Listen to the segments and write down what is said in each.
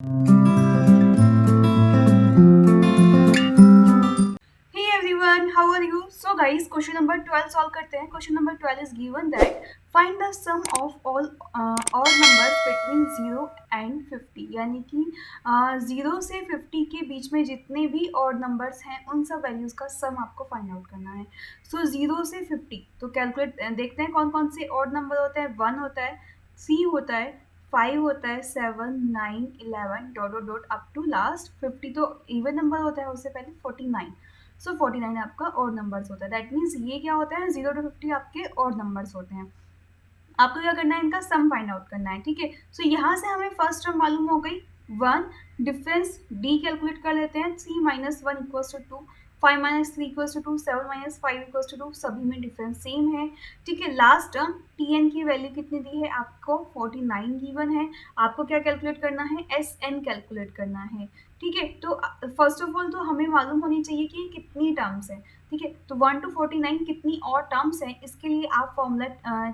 Hey everyone, how are you? So guys, question number 12 solve करते हैं. Question number 12 is given that find the sum of all odd numbers between 0 and 50. यानी कि 0 से 50 के बीच में जितने भी odd numbers हैं उन सब values का sum आपको find out करना है. So 0 से 50 तो कैलकुलेट देखते हैं कौन कौन से odd number होते हैं. 1 होता है, C होता है, 5 होता है, 7, 9, 11 dot dot dot up to last 50. तो इवन नंबर होता है उससे पहले 49. सो 49 आपका और नंबर्स होता है. दैट मीन्स ये क्या होता है, 0 to 50 आपके और नंबर्स होते हैं. आपको क्या करना है, इनका सम फाइंड आउट करना है. ठीक है, सो यहाँ से हमें फर्स्ट टर्म मालूम हो गई 1. डिफरेंस डी कैलकुलेट कर लेते हैं. 3 - 1 = 2, 5 - 3 = 2, 7 - 5 = 2. सभी में डिफरेंस सेम है. ठीक है, लास्ट टर्म टी एन की वैल्यू कितनी दी है आपको, 49 गिवन है. आपको क्या कैलकुलेट करना है, एस एन कैलकुलेट करना है. ठीक है, तो फर्स्ट ऑफ ऑल तो हमें मालूम होनी चाहिए कि कितनी टर्म्स है. ठीक है, तो 1 to 49 कितनी और टर्म्स हैं, इसके लिए आप formula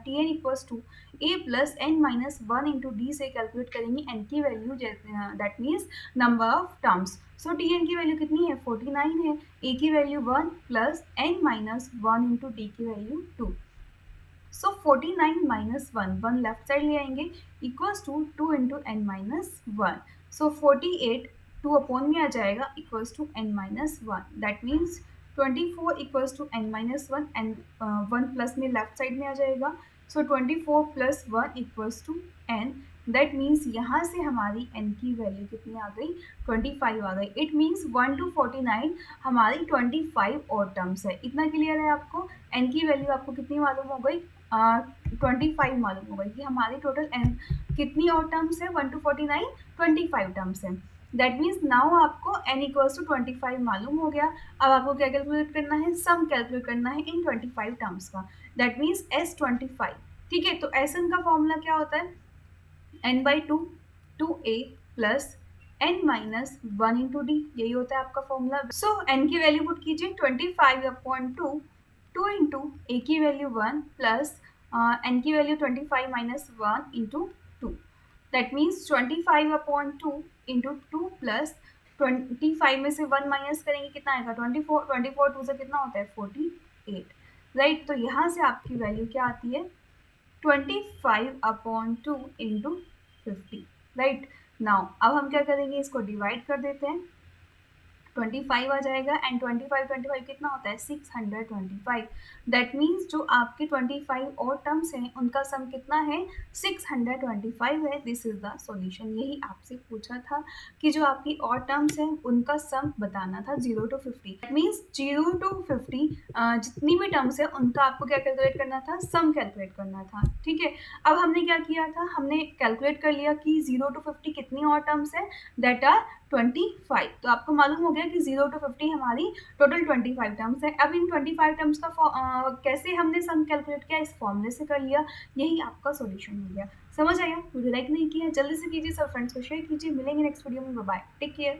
T N equals to A plus N minus 1 into D से कैलकुलेट करेंगे एन की value, that means number of terms. So T N की वैल्यू कितनी है, 49 है. ए की value 1 plus N minus 1 into D की value 2. So 49 minus 1 left side ले आएंगे equals to 2 into N minus 1. So 48 2 upon में आ जाएगा equals to N minus 1. That means 24 equals to N minus 1 and 1 plus में left side में आ जाएगा. So 24 plus 1 equals to N. That means यहाँ से हमारी n की वैल्यू कितनी आ गई, 25 आ गई. इट मीन्स 1 to 49 हमारी 25 और टर्म्स है. इतना क्लियर है आपको. n की वैल्यू आपको कितनी मालूम हो गई, 25 मालूम हो गई कि हमारी टोटल n कितनी और टर्म्स है, 1 to 49 25 टर्म्स है. दैट मीन्स नाउ आपको n इक्वल्स टू 25 मालूम हो गया. अब आपको क्या कैलकुलेट करना है, सम कैलकुलेट करना है इन 25 टर्म्स का. That means S25. ठीक है, तो Sn का फॉर्मूला क्या होता है, n/2 2a plus n minus 1 into D, यही होता है आपका फॉर्मूला. सो n की वैल्यू पुट कीजिए 25/2 2 इंटू ए की वैल्यू 1 प्लस एन की value 25 minus 1 into 2. That means 25/2 into 2 plus 25 में से 1 माइनस करेंगे कितना आएगा, 24. 24 2 से कितना होता है, 48. राइट, तो यहाँ से आपकी वैल्यू क्या आती है, 25/2 इंटू 50. राइट, नाउ अब हम क्या करेंगे, इसको डिवाइड कर देते हैं. 25 आ जाएगा एंड 25 कितना होता है, 625. दैट मीन्स जो आपके 25 और टर्म्स हैं उनका सम कितना है, 625 है. This is the solution. यही आपसे पूछा था कि जो आपकी और टर्म्स हैं उनका सम बताना था 0 to 50. दैट मीन्स 0 to 50 जितनी भी टर्म्स है उनका आपको क्या कैलकुलेट करना था, सम कैलकुलेट करना था. ठीक है, अब हमने क्या किया था, हमने कैलकुलेट कर लिया कि 0 to 50 कितनी और टर्म्स है, दैट आर 25. तो आपको मालूम हो गया कि 0 to 50 हमारी टोटल 25 टर्म्स है. अब इन 25 टर्म्स का कैसे हमने सम कैलकुलेट किया, इस फॉर्मूले से कर लिया. यही आपका सॉल्यूशन हो गया. समझ आया? वीडियो लाइक नहीं किया जल्दी से कीजिए, सब फ्रेंड्स को शेयर कीजिए. मिलेंगे नेक्स्ट वीडियो में. Bye bye, take care.